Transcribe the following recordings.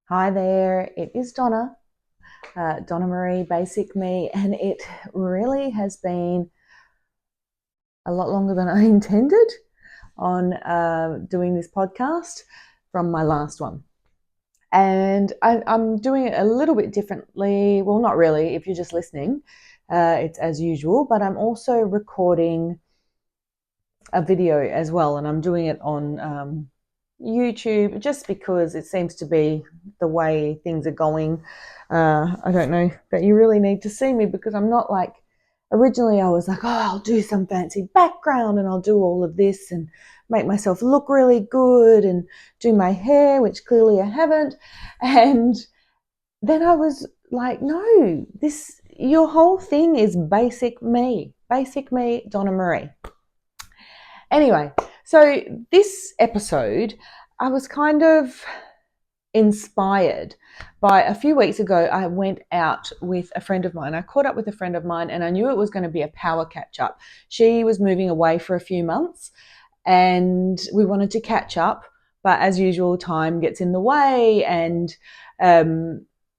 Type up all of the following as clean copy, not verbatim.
Hi there, it is Donna-Maree, Basic Me, and it really has been a lot longer than I intended on doing this podcast from my last one. And I'm doing it a little bit differently. Well, not really, if you're just listening, it's as usual, but I'm also recording a video as well, and I'm doing it on YouTube just because it seems to be the way things are going. I don't know that you really need to see me because I'm not like, originally I was like, oh, I'll do some fancy background and I'll do all of this and make myself look really good and do my hair, which clearly I haven't. And then I was like, no, your whole thing is basic me, Donna-Maree. Anyway, so this episode, I was kind of inspired by a few weeks ago. I went out with a friend of mine. I caught up with a friend of mine and I knew it was going to be a power catch up. She was moving away for a few months and we wanted to catch up, but as usual, time gets in the way. And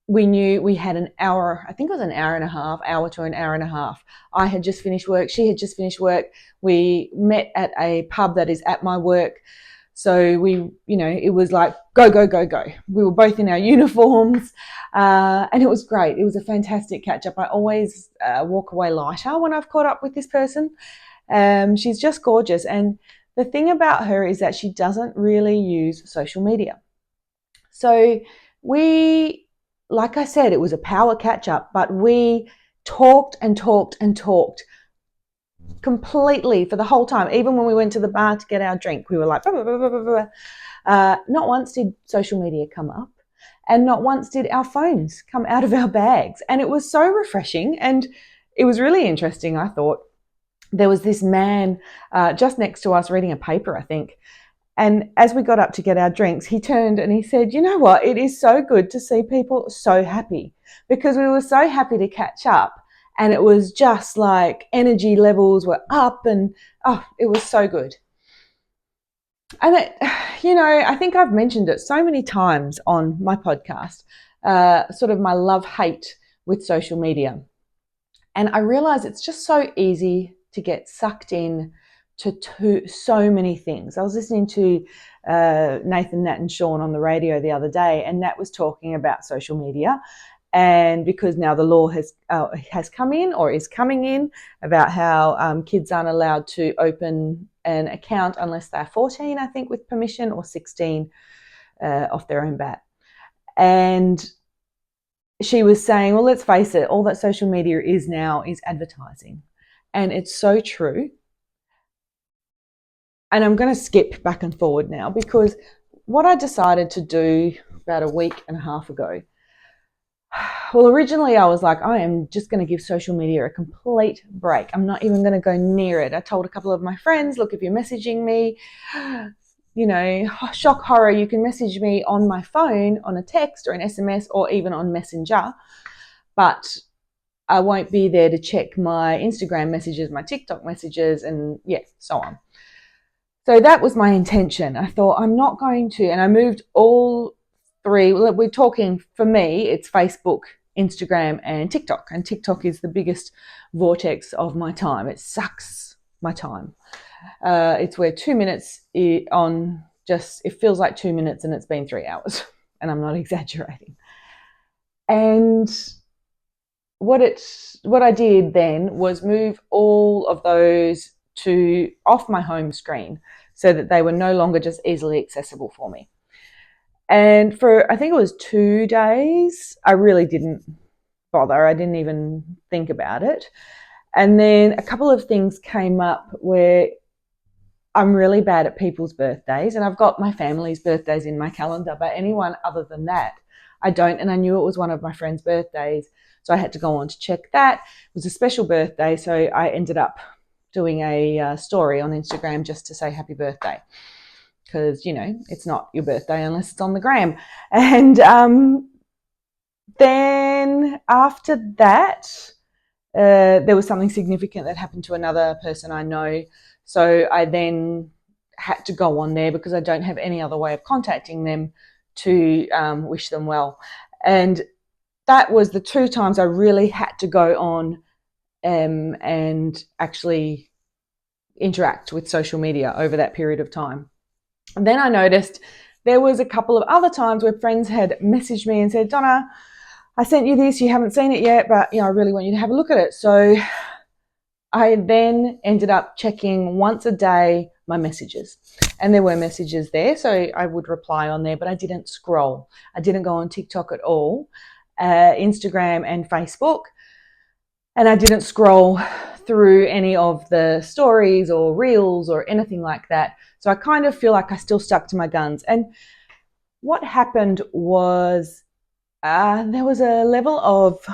we knew we had an hour, I think it was an hour and a half, hour to an hour and a half. I had just finished work. She had just finished work. We met at a pub that is at my work. So we, it was like, go, go, go, go. We were both in our uniforms and it was great. It was a fantastic catch up. I always walk away lighter when I've caught up with this person. She's just gorgeous. And the thing about her is that she doesn't really use social media. So like I said, it was a power catch up, but we talked and talked and talked completely for the whole time. Even when we went to the bar to get our drink, we were like, blah, blah, blah, blah, blah. Not once did social media come up and not once did our phones come out of our bags. And it was so refreshing and it was really interesting. I thought there was this man just next to us reading a paper, I think. And as we got up to get our drinks, he turned and he said, you know what? It is so good to see people so happy because we were so happy to catch up. And it was just like energy levels were up and, it was so good. And I think I've mentioned it so many times on my podcast, sort of my love-hate with social media. And I realize it's just so easy to get sucked in to so many things. I was listening to Nathan, Nat and Sean on the radio the other day, and Nat was talking about social media. And because now the law has come in or is coming in about how kids aren't allowed to open an account unless they're 14, I think, with permission, or 16 off their own bat. And she was saying, well, let's face it, all that social media is now is advertising. And it's so true. And I'm going to skip back and forward now because what I decided to do about a week and a half ago, well, originally I was like, I am just going to give social media a complete break. I'm not even going to go near it. I told a couple of my friends, look, if you're messaging me, shock horror, you can message me on my phone, on a text or an SMS or even on Messenger, but I won't be there to check my Instagram messages, my TikTok messages, and so on. So that was my intention. I thought I'm not going to, and I moved all three. We're talking, for me, it's Facebook, Instagram, and TikTok. And TikTok is the biggest vortex of my time. It sucks my time. It's where 2 minutes it feels like 2 minutes and it's been 3 hours. And I'm not exaggerating. And what I did then was move all of those to off my home screen so that they were no longer just easily accessible for me. And for, I think it was 2 days, I really didn't bother. I didn't even think about it. And then a couple of things came up where I'm really bad at people's birthdays, and I've got my family's birthdays in my calendar, but anyone other than that, I don't. And I knew it was one of my friend's birthdays, so I had to go on to check that. It was a special birthday, so I ended up doing a story on Instagram just to say happy birthday, because it's not your birthday unless it's on the gram. And then after that, there was something significant that happened to another person I know, so I then had to go on there because I don't have any other way of contacting them to wish them well. And that was the 2 times I really had to go on and actually interact with social media over that period of time. And then I noticed there was a couple of other times where friends had messaged me and said, Donna, I sent you this, you haven't seen it yet, but I really want you to have a look at it. So I then ended up checking once a day my messages, and there were messages there, so I would reply on there, but I didn't scroll. I didn't go on TikTok at all, Instagram and Facebook, and I didn't scroll through any of the stories or reels or anything like that. So I kind of feel like I still stuck to my guns. And what happened was there was a level of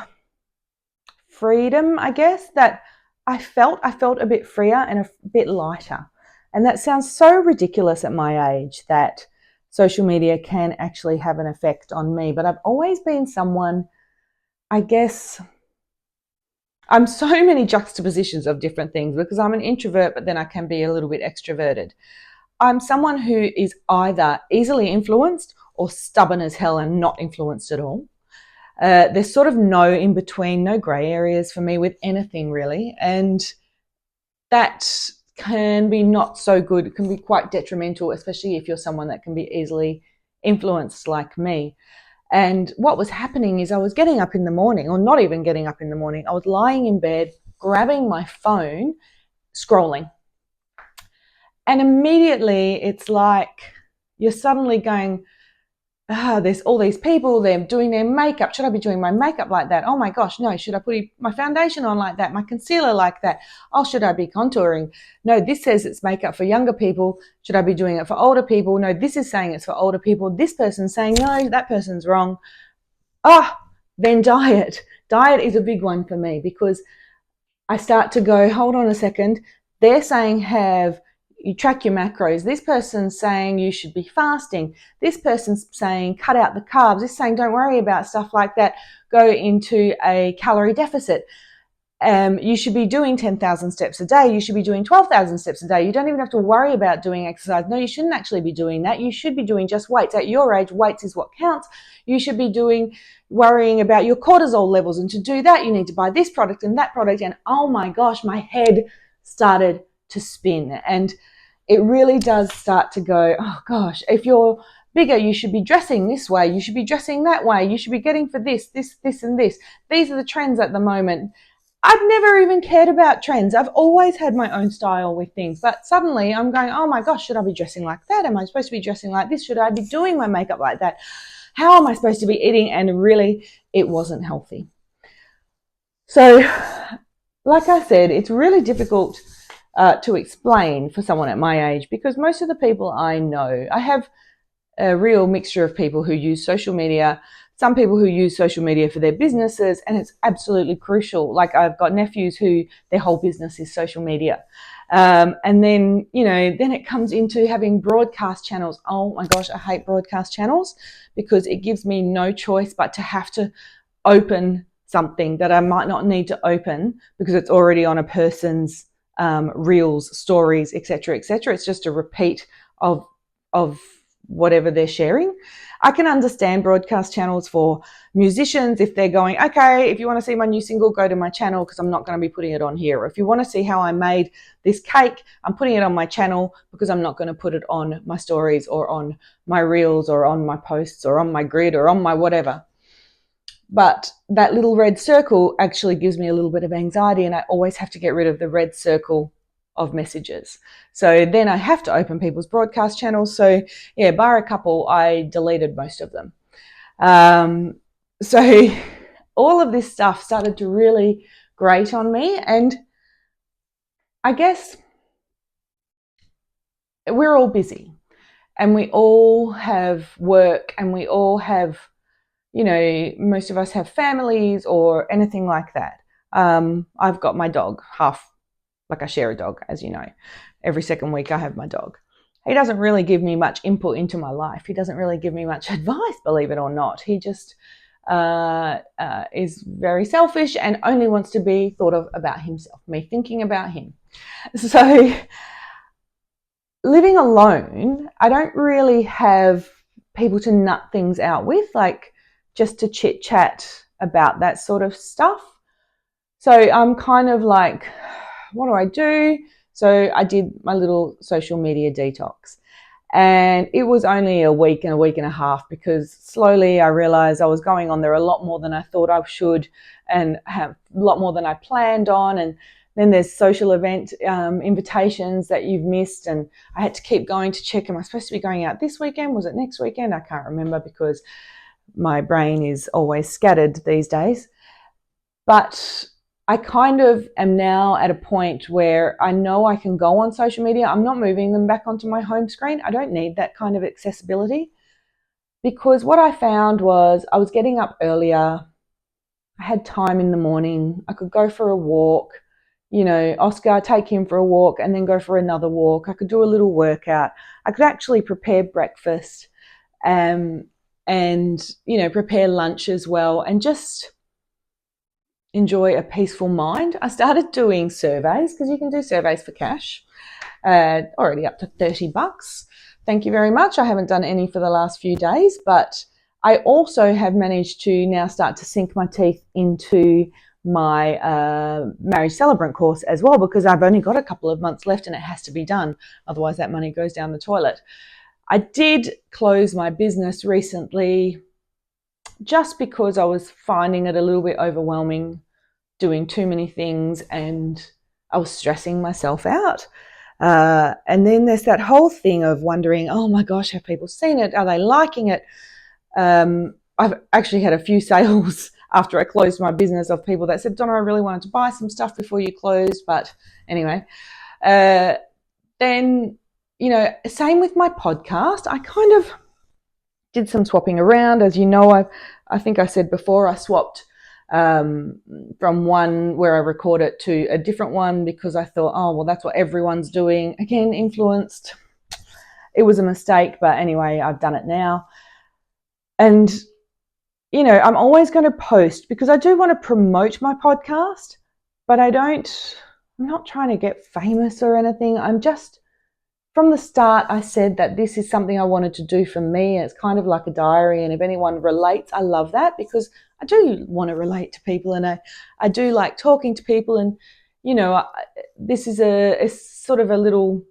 freedom, I guess, that I felt a bit freer and a bit lighter. And that sounds so ridiculous at my age, that social media can actually have an effect on me. But I've always been someone, I guess, I'm so many juxtapositions of different things, because I'm an introvert, but then I can be a little bit extroverted. I'm someone who is either easily influenced or stubborn as hell and not influenced at all. There's sort of no in between, no grey areas for me with anything really. And that can be not so good. It can be quite detrimental, especially if you're someone that can be easily influenced like me. And what was happening is I was getting up in the morning, or not even getting up in the morning. I was lying in bed, grabbing my phone, scrolling. And immediately it's like you're suddenly going, there's all these people, they're doing their makeup. Should I be doing my makeup like that? Oh my gosh, no. Should I put my foundation on like that? My concealer like that? Oh, should I be contouring? No, this says it's makeup for younger people. Should I be doing it for older people? No, this is saying it's for older people. This person's saying, no, that person's wrong. Then diet. Diet is a big one for me, because I start to go, hold on a second. They're saying you track your macros. This person's saying you should be fasting. This person's saying cut out the carbs. This is saying don't worry about stuff like that. Go into a calorie deficit. You should be doing 10,000 steps a day. You should be doing 12,000 steps a day. You don't even have to worry about doing exercise. No, you shouldn't actually be doing that. You should be doing just weights. At your age, weights is what counts. You should be worrying about your cortisol levels. And to do that, you need to buy this product and that product. And oh my gosh, my head started to spin. And it really does start to go, oh gosh, if you're bigger, you should be dressing this way. You should be dressing that way. You should be getting for this, and this. These are the trends at the moment. I've never even cared about trends. I've always had my own style with things. But suddenly I'm going, oh my gosh, should I be dressing like that? Am I supposed to be dressing like this? Should I be doing my makeup like that? How am I supposed to be eating? And really, it wasn't healthy. So, like I said, it's really difficult to explain for someone at my age, because most of the people I know, I have a real mixture of people who use social media, some people who use social media for their businesses, and it's absolutely crucial. Like I've got nephews who their whole business is social media. And then, then it comes into having broadcast channels. Oh my gosh, I hate broadcast channels, because it gives me no choice but to have to open something that I might not need to open because it's already on a person's reels, stories, etc., etc. It's just a repeat of whatever they're sharing. I can understand broadcast channels for musicians if they're going, okay, if you want to see my new single, go to my channel, because I'm not going to be putting it on here. Or if you want to see how I made this cake, I'm putting it on my channel, because I'm not going to put it on my stories or on my reels or on my posts or on my grid or on my whatever. But that little red circle actually gives me a little bit of anxiety, and I always have to get rid of the red circle of messages. So then I have to open people's broadcast channels. So yeah, bar a couple, I deleted most of them. So all of this stuff started to really grate on me. And I guess we're all busy, and we all have work, and we all have, most of us have families or anything like that. I've got my dog, I share a dog, as you know. Every second week I have my dog. He doesn't really give me much input into my life. He doesn't really give me much advice, believe it or not. He just is very selfish and only wants to be thought of about himself, me thinking about him. So living alone, I don't really have people to nut things out with, like just to chit chat about that sort of stuff. So I'm kind of like, what do I do? So I did my little social media detox, and it was only a week and a half, because slowly I realized I was going on there a lot more than I thought I should, and have a lot more than I planned on. And then there's social event invitations that you've missed, and I had to keep going to check, am I supposed to be going out this weekend? Was it next weekend? I can't remember, because my brain is always scattered these days. But I kind of am now at a point where I know I can go on social media. I'm not moving them back onto my home screen. I don't need that kind of accessibility, because what I found was I was getting up earlier. I had time in the morning. I could go for a walk. You know, Oscar, take him for a walk and then go for another walk. I could do a little workout. I could actually prepare breakfast and, you know, prepare lunch as well, and just enjoy a peaceful mind. I started doing surveys, because you can do surveys for cash, already up to $30. Thank you very much. I haven't done any for the last few days, but I also have managed to now start to sink my teeth into my marriage celebrant course as well, because I've only got a couple of months left and it has to be done. Otherwise that money goes down the toilet. I did close my business recently, just because I was finding it a little bit overwhelming, doing too many things, and I was stressing myself out. And then there's that whole thing of wondering, oh my gosh, have people seen it? Are they liking it? I've actually had a few sales after I closed my business of people that said, Donna, I really wanted to buy some stuff before you closed. But anyway, then, you know, same with my podcast. I kind of did some swapping around. As you know, I think I said before, I swapped from one where I record it to a different one, because I thought, oh, well, that's what everyone's doing. Again, influenced. It was a mistake, but anyway, I've done it now. And, you know, I'm always going to post, because I do want to promote my podcast, but I'm not trying to get famous or anything. I'm just, from the start, I said that this is something I wanted to do for me. It's kind of like a diary, and if anyone relates, I love that, because I do want to relate to people, and I do like talking to people. And, you know, this is a sort of a little,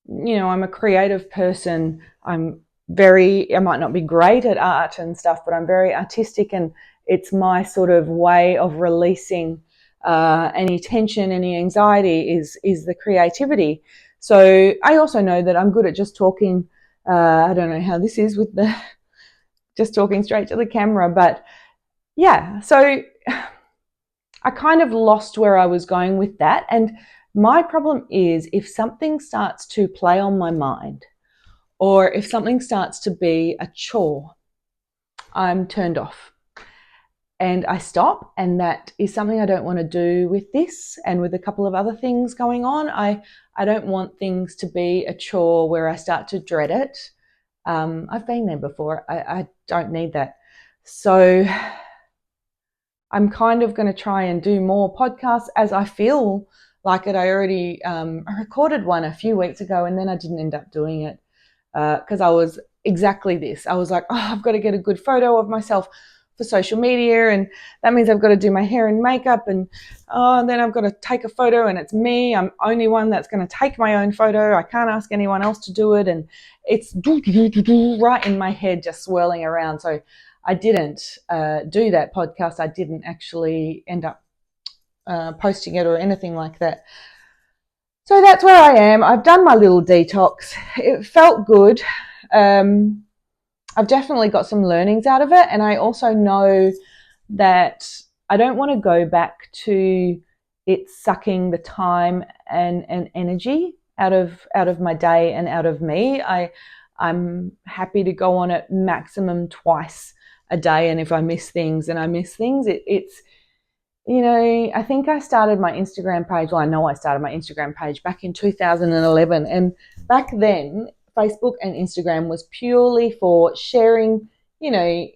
you know, I'm a creative person. I might not be great at art and stuff, but I'm very artistic, and it's my sort of way of releasing any tension, any anxiety is the creativity. So I also know that I'm good at just talking. I don't know how this is with the just talking straight to the camera, but yeah, so I kind of lost where I was going with that. And my problem is, if something starts to play on my mind, or if something starts to be a chore, I'm turned off and I stop. And that is something I don't want to do with this, and with a couple of other things going on. I don't want things to be a chore where I start to dread it. I've been there before. I don't need that. So I'm kind of going to try and do more podcasts as I feel like it. I already recorded one a few weeks ago, and then I didn't end up doing it because I was exactly this. I was like, oh, I've got to get a good photo of myself for social media, and that means I've got to do my hair and makeup, and then I've got to take a photo, and it's me. I'm only one that's going to take my own photo. I can't ask anyone else to do it, and it's right in my head, just swirling around. So I didn't do that podcast. I didn't actually end up posting it or anything like that. So that's where I am. I've done my little detox. It felt good. I've definitely got some learnings out of it. And I also know that I don't want to go back to it sucking the time and energy out of my day and out of me. I'm happy to go on it maximum twice a day. And if I miss things, then I miss things. It's, you know, I think I started my Instagram page. Well, I know I started my Instagram page back in 2011. And back then, Facebook and Instagram was purely for sharing, you know,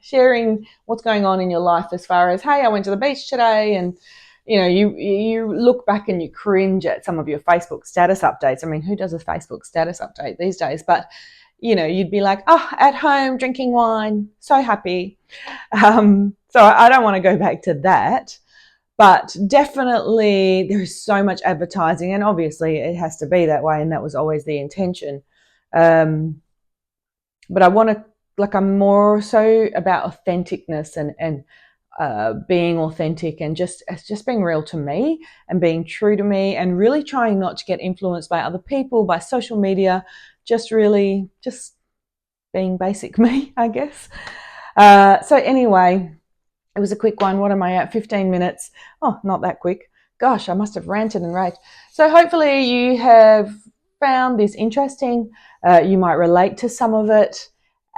sharing what's going on in your life, as far as, hey, I went to the beach today. And, you know, you look back and you cringe at some of your Facebook status updates. I mean, who does a Facebook status update these days? But, you'd be like, oh, at home drinking wine, so happy. So I don't want to go back to that. But definitely there is so much advertising, and obviously it has to be that way, and that was always the intention. But I want to, I'm more so about authenticness and being authentic and just being real to me and being true to me and really trying not to get influenced by other people, by social media, just really just being basic me, I guess. So anyway, it was a quick one. What am I at? 15 minutes. Oh, not that quick. Gosh, I must have ranted and raved. So hopefully you have found this interesting. You might relate to some of it.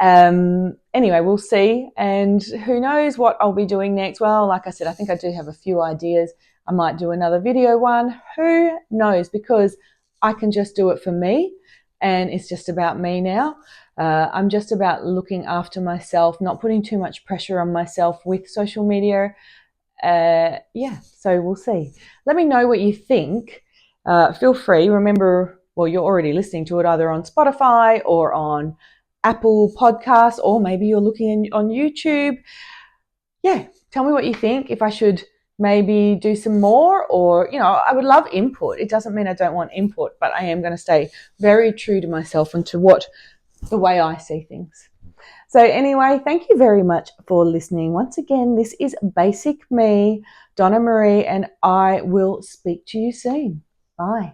Anyway, we'll see. And who knows what I'll be doing next. Well, like I said, I think I do have a few ideas. I might do another video one. Who knows? Because I can just do it for me. And it's just about me now. I'm just about looking after myself, not putting too much pressure on myself with social media. So we'll see. Let me know what you think. Feel free. Remember, well, you're already listening to it either on Spotify or on Apple Podcasts, or maybe you're looking on YouTube. Yeah, tell me what you think. If I should maybe do some more, or, I would love input. It doesn't mean I don't want input, but I am going to stay very true to myself and to the way I see things. So anyway, thank you very much for listening. Once again, this is Basic Me, Donna-Maree, and I will speak to you soon. Bye.